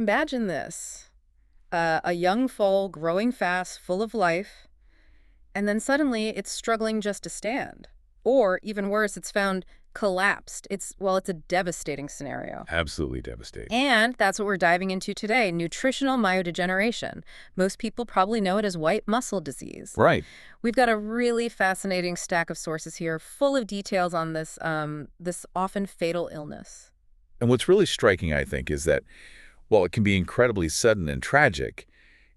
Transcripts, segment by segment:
Imagine this. A young foal growing fast, full of life, and then suddenly it's struggling just to stand. Or, even worse, it's found collapsed. It's a devastating scenario. Absolutely devastating. And that's what we're diving into today, nutritional myodegeneration. Most people probably know it as white muscle disease. Right. We've got a really fascinating stack of sources here, full of details on this often fatal illness. And what's really striking, I think, is that while it can be incredibly sudden and tragic,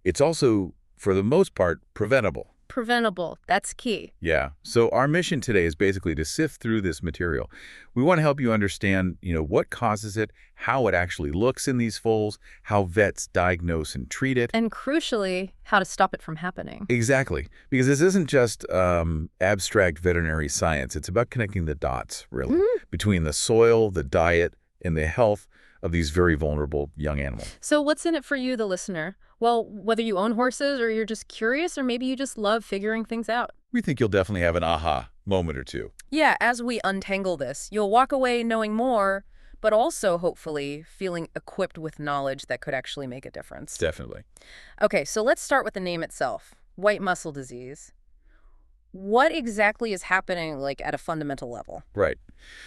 it's also, for the most part, preventable. Preventable, that's key. Yeah. So our mission today is basically to sift through this material. We want to help you understand, what causes it, how it actually looks in these foals, how vets diagnose and treat it. And crucially, how to stop it from happening. Exactly. Because this isn't just abstract veterinary science. It's about connecting the dots, really, between the soil, the diet, and the health of these very vulnerable young animals. So what's in it for you, the listener? Well, whether you own horses or you're just curious or maybe you just love figuring things out. We think you'll definitely have an aha moment or two. Yeah, as we untangle this, you'll walk away knowing more, but also hopefully feeling equipped with knowledge that could actually make a difference. Definitely. Okay, so let's start with the name itself, white muscle disease. What exactly is happening, like, at a fundamental level? Right.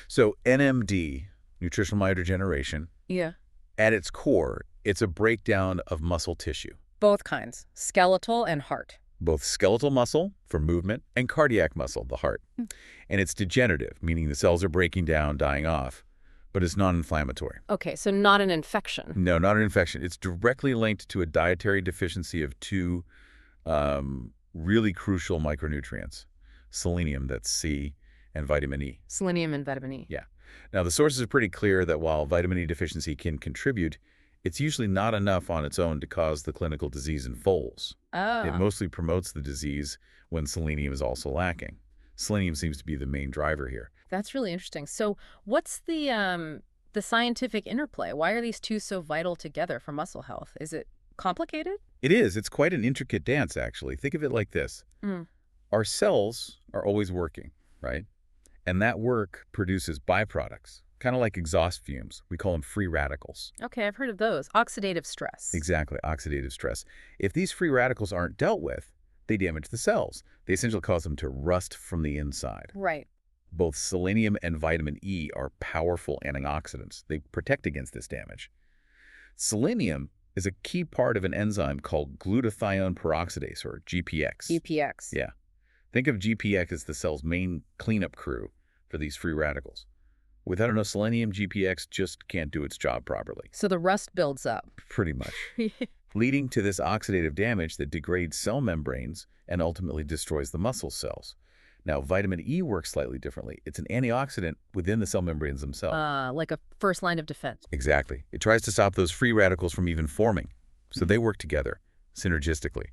So NMD, nutritional myodegeneration, Yeah. at its core, it's a breakdown of muscle tissue, Both kinds, skeletal and heart. both skeletal muscle for movement and cardiac muscle, the heart. And it's degenerative, meaning the cells are breaking down, dying off, but it's non-inflammatory. Okay, so not an infection. No, not an infection. It's directly linked to a dietary deficiency of two really crucial micronutrients, selenium, that's C, and vitamin E. Selenium and vitamin E. Yeah. Now, the sources are pretty clear that while vitamin E deficiency can contribute, it's usually not enough on its own to cause the clinical disease in foals. It Oh. mostly promotes the disease when selenium is also lacking. Selenium seems to be the main driver here. That's really interesting. So what's the scientific interplay? Why are these two so vital together for muscle health? Is it complicated? It is. It's quite an intricate dance, actually. Think of it like this. Mm. Our cells are always working, right? And that work produces byproducts, kind of like exhaust fumes. We call them free radicals. Okay, I've heard of those. Oxidative stress. Exactly, oxidative stress. If these free radicals aren't dealt with, they damage the cells. They essentially cause them to rust from the inside. Right. Both selenium and vitamin E are powerful antioxidants. They protect against this damage. Selenium is a key part of an enzyme called glutathione peroxidase, or GPX. GPX. Yeah. Think of GPX as the cell's main cleanup crew for these free radicals. Without enough selenium, GPX just can't do its job properly. So the rust builds up. Pretty much. Leading to this oxidative damage that degrades cell membranes and ultimately destroys the muscle cells. Now, vitamin E works slightly differently. It's an antioxidant within the cell membranes themselves. Like a first line of defense. Exactly. It tries to stop those free radicals from even forming. So they work together, synergistically.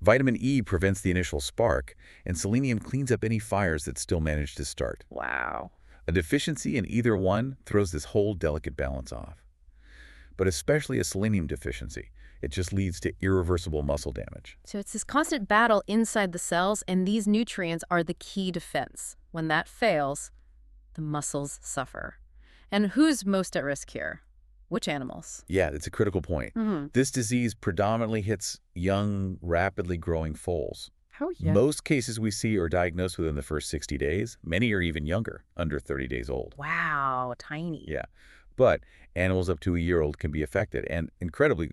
Vitamin E prevents the initial spark, and selenium cleans up any fires that still manage to start. Wow. A deficiency in either one throws this whole delicate balance off. But especially a selenium deficiency, it just leads to irreversible muscle damage. So it's this constant battle inside the cells, and these nutrients are the key defense. When that fails, the muscles suffer. And who's most at risk here? Which animals? Yeah, it's a critical point. This disease predominantly hits young, rapidly growing foals. How young? Most cases we see are diagnosed within the first 60 days. Many are even younger, under 30 days old. Wow, tiny. Yeah. But animals up to a year old can be affected. And incredibly,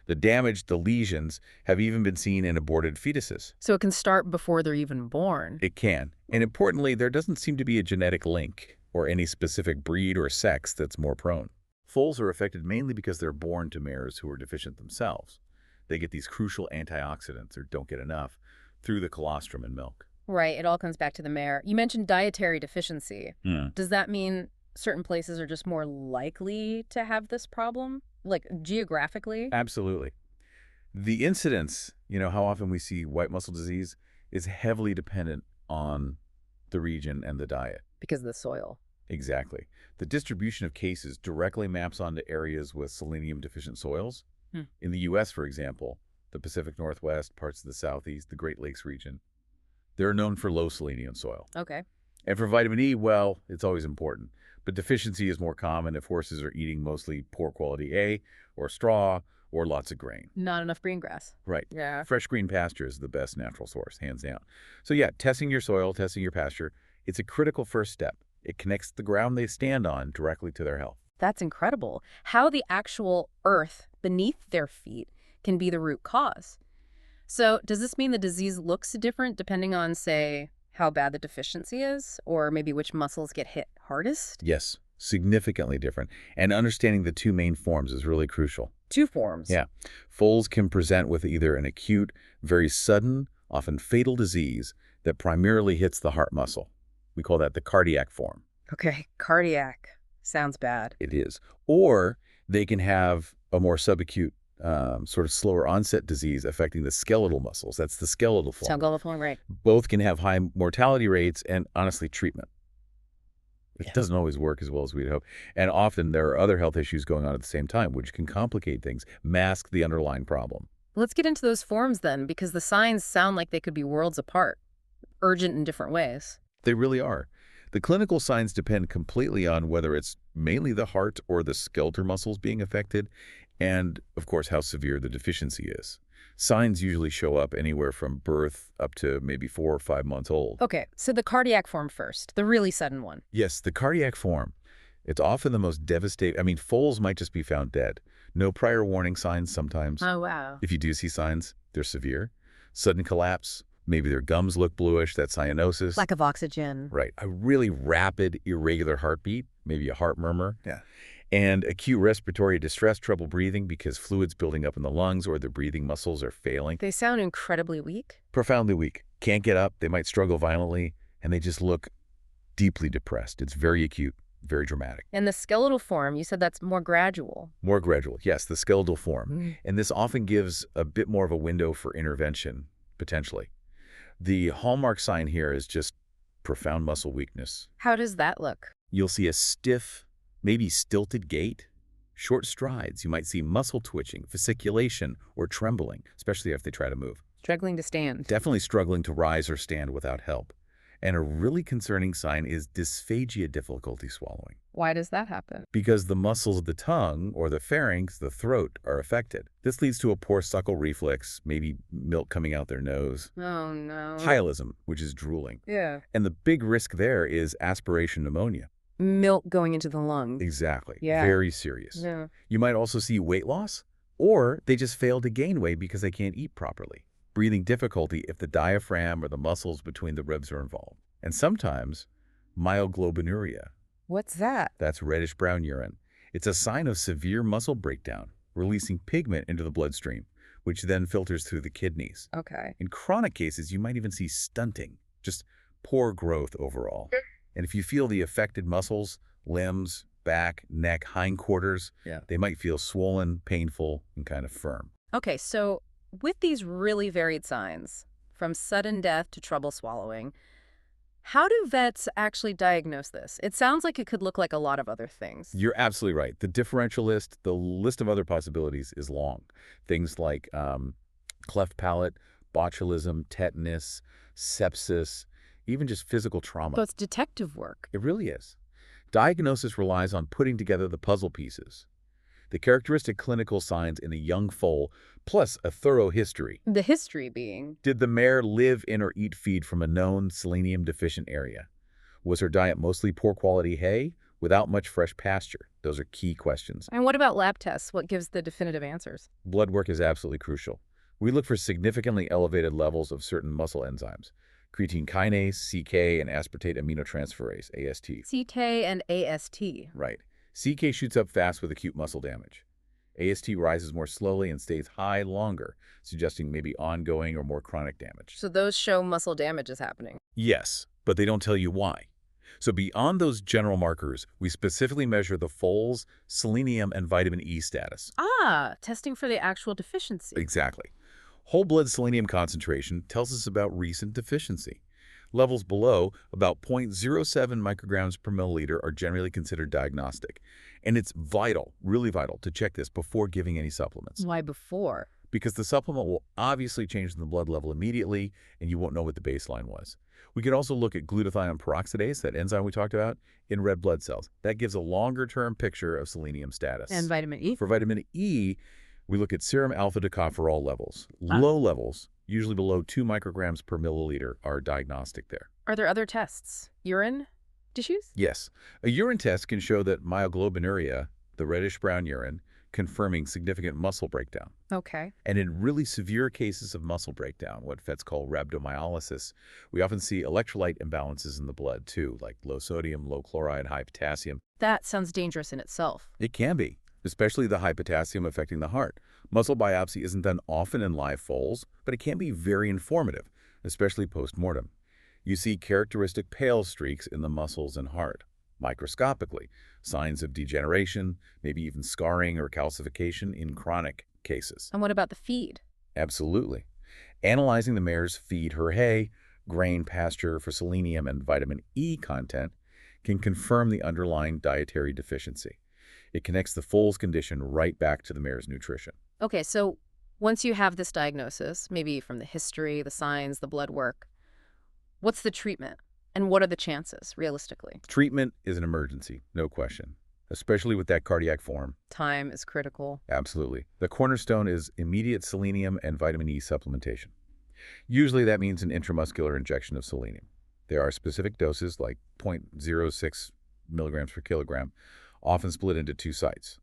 the damage, the lesions, have even been seen in aborted fetuses. So it can start before they're even born. It can. And importantly, there doesn't seem to be a genetic link or any specific breed or sex that's more prone. Foals are affected mainly because they're born to mares who are deficient themselves. They get these crucial antioxidants, or don't get enough, through the colostrum in milk. Right, it all comes back to the mare. You mentioned dietary deficiency. Does that mean certain places are just more likely to have this problem, like geographically? Absolutely. The incidence, how often we see white muscle disease, is heavily dependent on the region and the diet. Because of the soil. Exactly. The distribution of cases directly maps onto areas with selenium-deficient soils. In the U.S., for example, the Pacific Northwest, parts of the Southeast, the Great Lakes region, they're known for low selenium soil. Okay. And for vitamin E, well, it's always important. But deficiency is more common if horses are eating mostly poor quality hay or straw or lots of grain. Not enough green grass. Right. Yeah. Fresh green pasture is the best natural source, hands down. So yeah, testing your soil, testing your pasture, it's a critical first step. It connects the ground they stand on directly to their health. That's incredible. How the actual earth beneath their feet can be the root cause. So does this mean the disease looks different depending on, say, how bad the deficiency is, or maybe which muscles get hit hardest? Yes, significantly different. And understanding the two main forms is really crucial. Two forms. Yeah. Foals can present with either an acute, very sudden, often fatal disease that primarily hits the heart muscle. We call that the cardiac form. Okay, cardiac. Sounds bad. It is. Or they can have a more subacute, sort of slower onset disease affecting the skeletal muscles. That's the skeletal form. Skeletal form, right. Both can have high mortality rates and, honestly, treatment. It Yeah. doesn't always work as well as we'd hope. And often there are other health issues going on at the same time, which can complicate things, mask the underlying problem. Let's get into those forms then, because the signs sound like they could be worlds apart, urgent in different ways. They really are. The clinical signs depend completely on whether it's mainly the heart or the skeletal muscles being affected, and, of course, how severe the deficiency is. Signs usually show up anywhere from birth up to maybe 4 or 5 months old. Okay, so the cardiac form first, the really sudden one. Yes, the cardiac form. It's often the most devastating. I mean, foals might just be found dead. No prior warning signs sometimes. Oh, wow. If you do see signs, they're severe. Sudden collapse, maybe their gums look bluish, that's cyanosis. Lack of oxygen. Right. A really rapid, irregular heartbeat, maybe a heart murmur. Yeah. And acute respiratory distress, trouble breathing because fluid's building up in the lungs or the breathing muscles are failing. They sound incredibly weak. Profoundly weak. Can't get up, they might struggle violently, and they just look deeply depressed. It's very acute, very dramatic. And the skeletal form, you said that's more gradual. More gradual, yes, the skeletal form. Mm. And this often gives a bit more of a window for intervention, potentially. The hallmark sign here is just profound muscle weakness. How does that look? You'll see a stiff, maybe stilted gait, short strides. You might see muscle twitching, fasciculation, or trembling, especially if they try to move. Struggling to stand. Definitely struggling to rise or stand without help. And a really concerning sign is dysphagia, difficulty swallowing. Why does that happen? Because the muscles of the tongue or the pharynx, the throat, are affected. This leads to a poor suckle reflex, maybe milk coming out their nose. Oh, no. Hyalism, which is drooling. Yeah. And the big risk there is aspiration pneumonia. Milk going into the lungs. Exactly. Yeah. Very serious. Yeah. You might also see weight loss, or they just fail to gain weight because they can't eat properly. Breathing difficulty if the diaphragm or the muscles between the ribs are involved. And sometimes myoglobinuria. What's that? That's reddish-brown urine. It's a sign of severe muscle breakdown, releasing pigment into the bloodstream, which then filters through the kidneys. Okay. In chronic cases, you might even see stunting, just poor growth overall. And if you feel the affected muscles, limbs, back, neck, hindquarters, Yeah. they might feel swollen, painful, and kind of firm. Okay, so with these really varied signs, from sudden death to trouble swallowing, how do vets actually diagnose this? It sounds like it could look like a lot of other things. You're absolutely right. The differential list, the list of other possibilities is long. Things like cleft palate, botulism, tetanus, sepsis, even just physical trauma. So it's detective work. It really is. Diagnosis relies on putting together the puzzle pieces. The characteristic clinical signs in a young foal, plus a thorough history. The history being, Did the mare live in or eat feed from a known selenium-deficient area? Was her diet mostly poor quality hay, without much fresh pasture? Those are key questions. and what about lab tests? What gives the definitive answers? Blood work is absolutely crucial. We look for significantly elevated levels of certain muscle enzymes. Creatine kinase, CK, and aspartate aminotransferase, AST. CT and AST. Right. CK shoots up fast with acute muscle damage. AST rises more slowly and stays high longer, suggesting maybe ongoing or more chronic damage. So those show muscle damage is happening. Yes, but they don't tell you why. So beyond those general markers, we specifically measure the foal's selenium and vitamin E status. Ah, testing for the actual deficiency. Exactly. Whole blood selenium concentration tells us about recent deficiency. Levels below about 0.07 micrograms per milliliter are generally considered diagnostic. And it's vital, really vital, to check this before giving any supplements. Why before? because the supplement will obviously change the blood level immediately, and you won't know what the baseline was. We could also look at glutathione peroxidase, that enzyme we talked about, in red blood cells. That gives a longer-term picture of selenium And status. vitamin E? For vitamin E, we look at serum alpha-tocopherol levels. Ah. Low levels, usually below 2 micrograms per milliliter, are diagnostic there. Are there other tests? Urine? Tissues? Yes, a urine test can show that myoglobinuria, the reddish-brown urine, confirming significant muscle breakdown. Okay. And in really severe cases of muscle breakdown, what vets call rhabdomyolysis, we often see electrolyte imbalances in the blood too, like low sodium, low chloride, high potassium. That sounds dangerous in itself. It can be, especially the high potassium affecting the heart. Muscle biopsy isn't done often in live foals, but it can be very informative, especially post-mortem. You see characteristic pale streaks in the muscles and heart. Microscopically, signs of degeneration, maybe even scarring or calcification in chronic cases. And what about the feed? Absolutely. Analyzing the mare's feed, her hay, grain, pasture for selenium and vitamin E content can confirm the underlying dietary deficiency. It connects the foal's condition right back to the mare's nutrition. Okay, so once you have this diagnosis, maybe from the history, the signs, the blood work, what's the treatment? And what are the chances, realistically? Treatment is an emergency, no question, especially with that cardiac form. Time is critical. Absolutely. The cornerstone is immediate selenium and vitamin E supplementation. Usually that means an intramuscular injection of selenium. There are specific doses like 0.06 milligrams per kilogram, often split into 2 sites.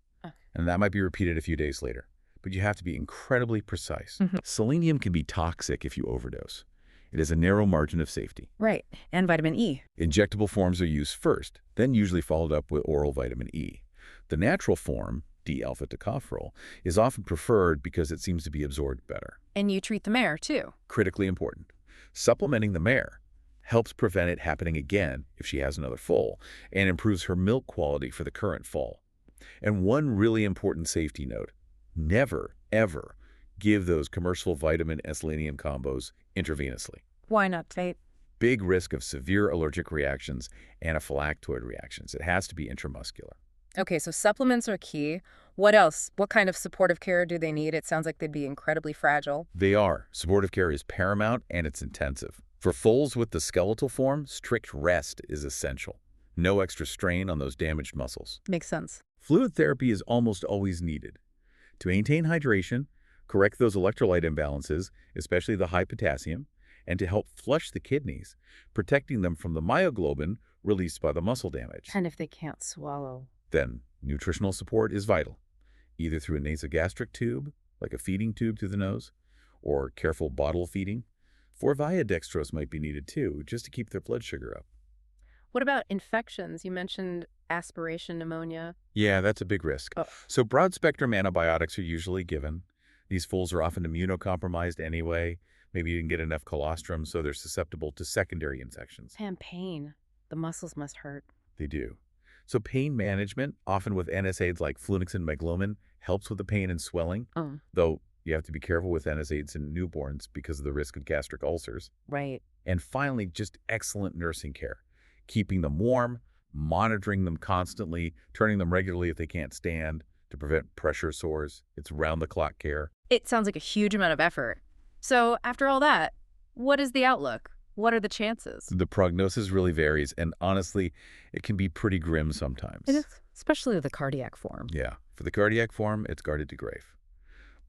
And that might be repeated a few days later. But you have to be incredibly precise. Selenium can be toxic if you overdose. It has a narrow margin of safety. Right, and vitamin E. Injectable forms are used first, then usually followed up with oral vitamin E. The natural form, D-alpha-tocopherol, is often preferred because it seems to be absorbed better. And you treat the mare, too. Critically important. Supplementing the mare helps prevent it happening again if she has another foal, and improves her milk quality for the current foal. And one really important safety note, never, ever give those commercial vitamin and selenium combos intravenously. Why not, Tate? Big risk of severe allergic reactions, anaphylactoid reactions. It has to be intramuscular. Okay, so supplements are key. What else? What kind of supportive care do they need? It sounds like they'd be incredibly fragile. They are. Supportive care is paramount and it's intensive. For foals with the skeletal form, strict rest is essential. No extra strain on those damaged muscles. Makes sense. Fluid therapy is almost always needed. To maintain hydration, correct those electrolyte imbalances, especially the high potassium, and to help flush the kidneys, protecting them from the myoglobin released by the muscle damage. And if they can't swallow? Then, nutritional support is vital, either through a nasogastric tube, like a feeding tube through the nose, or careful bottle feeding. 4-via dextrose might be needed too, just to keep their blood sugar up. What about infections? You mentioned aspiration pneumonia. Yeah, that's a big risk. Oh. So broad-spectrum antibiotics are usually given. These foals are often immunocompromised anyway. Maybe you didn't get enough colostrum, so they're susceptible to secondary infections. And pain. The muscles must hurt. They do. So pain management, often with NSAIDs like flunixin meglumine, helps with the pain and swelling, though you have to be careful with NSAIDs in newborns because of the risk of gastric ulcers. Right. And finally, just excellent nursing care, keeping them warm, monitoring them constantly, turning them regularly if they can't stand to prevent pressure sores. It's round-the-clock care. It sounds like a huge amount of effort. So after all that, what is the outlook? What are the chances? The prognosis really varies, and honestly, it can be pretty grim sometimes. It is, especially the cardiac form. Yeah. For the cardiac form, it's guarded to grave.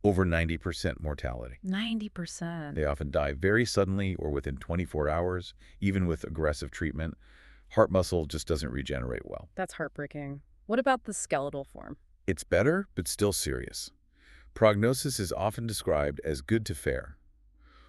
Over 90% mortality. 90%. They often die very suddenly or within 24 hours, even with aggressive treatment. Heart muscle just doesn't regenerate well. That's heartbreaking. What about the skeletal form? It's better, but still serious. Prognosis is often described as good to fair.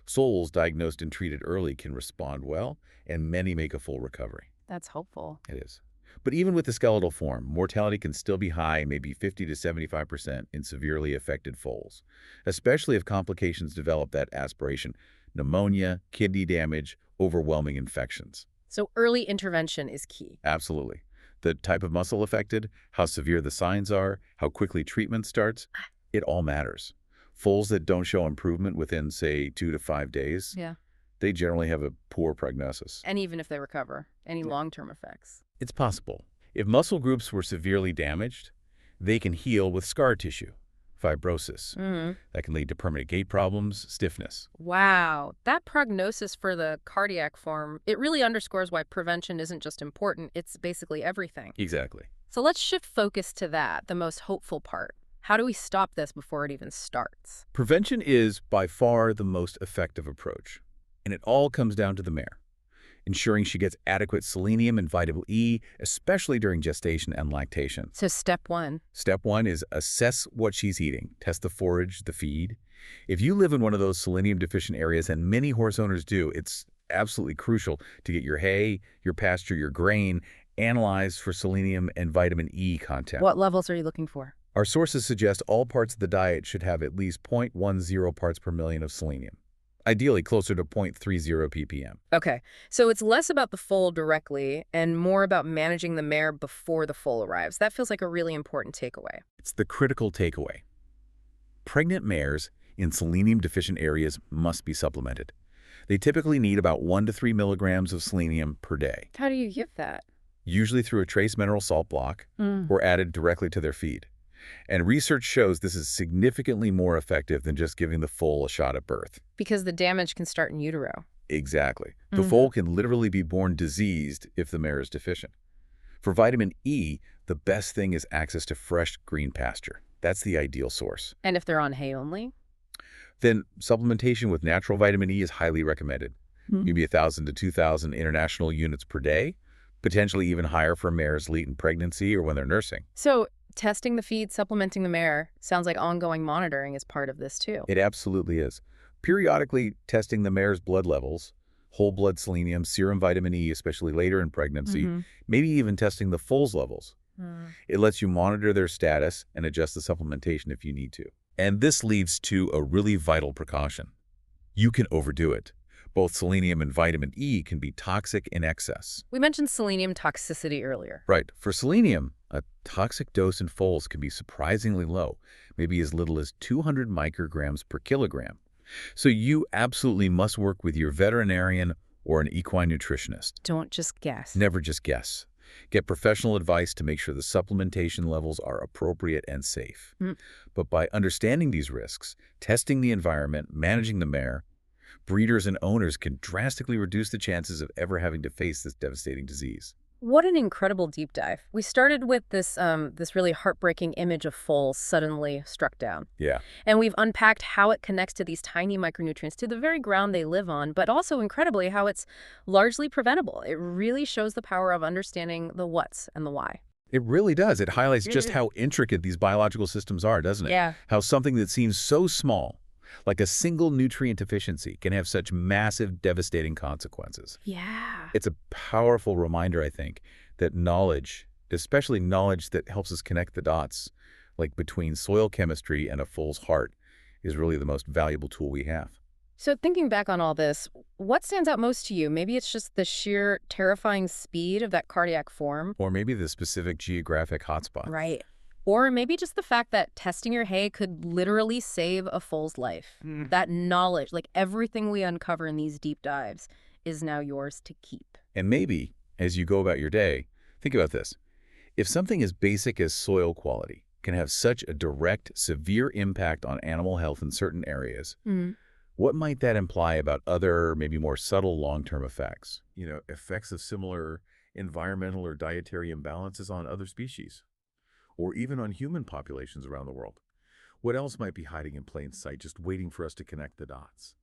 Foals diagnosed and treated early can respond well, and many make a full recovery. That's hopeful. It is. But even with the skeletal form, mortality can still be high, maybe 50 to 75% in severely affected foals, especially if complications develop that aspiration, pneumonia, kidney damage, overwhelming infections. So early intervention is key. Absolutely. The type of muscle affected, how severe the signs are, how quickly treatment starts, it all matters. Foals that don't show improvement within, say, 2 to 5 days, they generally have a poor prognosis. And even if they recover, any long-term effects? It's possible. If muscle groups were severely damaged, they can heal with scar tissue, fibrosis. Mm. That can lead to permanent gait problems, stiffness. Wow, that prognosis for the cardiac form, it really underscores why prevention isn't just important, it's basically everything. Exactly. So let's shift focus to that, the most hopeful part. How do we stop this before it even starts? Prevention is by far the most effective approach, and it all comes down to the mare, ensuring she gets adequate selenium and vitamin E, especially during gestation and lactation. So step one. Step one is assess what she's eating. Test the forage, the feed. If you live in one of those selenium-deficient areas, and many horse owners do, it's absolutely crucial to get your hay, your pasture, your grain analyzed for selenium and vitamin E content. What levels are you looking for? Our sources suggest all parts of the diet should have at least 0.10 parts per million of selenium, ideally closer to 0.30 ppm. Okay, so it's less about the foal directly and more about managing the mare before the foal arrives. That feels like a really important takeaway. It's the critical takeaway. Pregnant mares in selenium-deficient areas must be supplemented. They typically need about 1 to 3 milligrams of selenium per day, How do you give that? usually through a trace mineral salt block or added directly to their feed. And research shows this is significantly more effective than just giving the foal a shot at birth. Because the damage can start in utero. Exactly. The foal can literally be born diseased if the mare is deficient. For vitamin E, the best thing is access to fresh green pasture. That's the ideal source. And if they're on hay only? Then supplementation with natural vitamin E is highly recommended. Maybe 1,000 to 2,000 international units per day, potentially even higher for mares late in pregnancy or when they're nursing. So testing the feed, supplementing the mare, sounds like ongoing monitoring is part of this too. It absolutely is. Periodically testing the mare's blood levels, whole blood selenium, serum vitamin E, especially later in pregnancy, maybe even testing the foal's levels. It lets you monitor their status and adjust the supplementation if you need to. And this leads to a really vital precaution. You can overdo it. Both selenium and vitamin E can be toxic in excess. We mentioned selenium toxicity earlier. Right. For selenium, a toxic dose in foals can be surprisingly low, maybe as little as 200 micrograms per kilogram. So you absolutely must work with your veterinarian or an equine nutritionist. Don't just guess. Never just guess. Get professional advice to make sure the supplementation levels are appropriate and safe. But by understanding these risks, testing the environment, managing the mare, breeders and owners can drastically reduce the chances of ever having to face this devastating disease. What an incredible deep dive. We started with this really heartbreaking image of foals suddenly struck down. Yeah. And we've unpacked how it connects to these tiny micronutrients, to the very ground they live on, but also incredibly how it's largely preventable. It really shows the power of understanding the what's and the why. It really does. It highlights just how intricate these biological systems are, doesn't it? Yeah. How something that seems so small, like a single nutrient deficiency, can have such massive, devastating consequences. Yeah. It's a powerful reminder, I think, that knowledge, especially knowledge that helps us connect the dots, like between soil chemistry and a foal's heart, is really the most valuable tool we have. So thinking back on all this, what stands out most to you? Maybe it's just the sheer terrifying speed of that cardiac form. Or maybe the specific geographic hotspot. Right. Or maybe just the fact that testing your hay could literally save a foal's life. That knowledge, like everything we uncover in these deep dives, is now yours to keep. And maybe, as you go about your day, think about this. If something as basic as soil quality can have such a direct, severe impact on animal health in certain areas, what might that imply about other, maybe more subtle long-term effects? Effects of similar environmental or dietary imbalances on other species, or even on human populations around the world. What else might be hiding in plain sight, just waiting for us to connect the dots?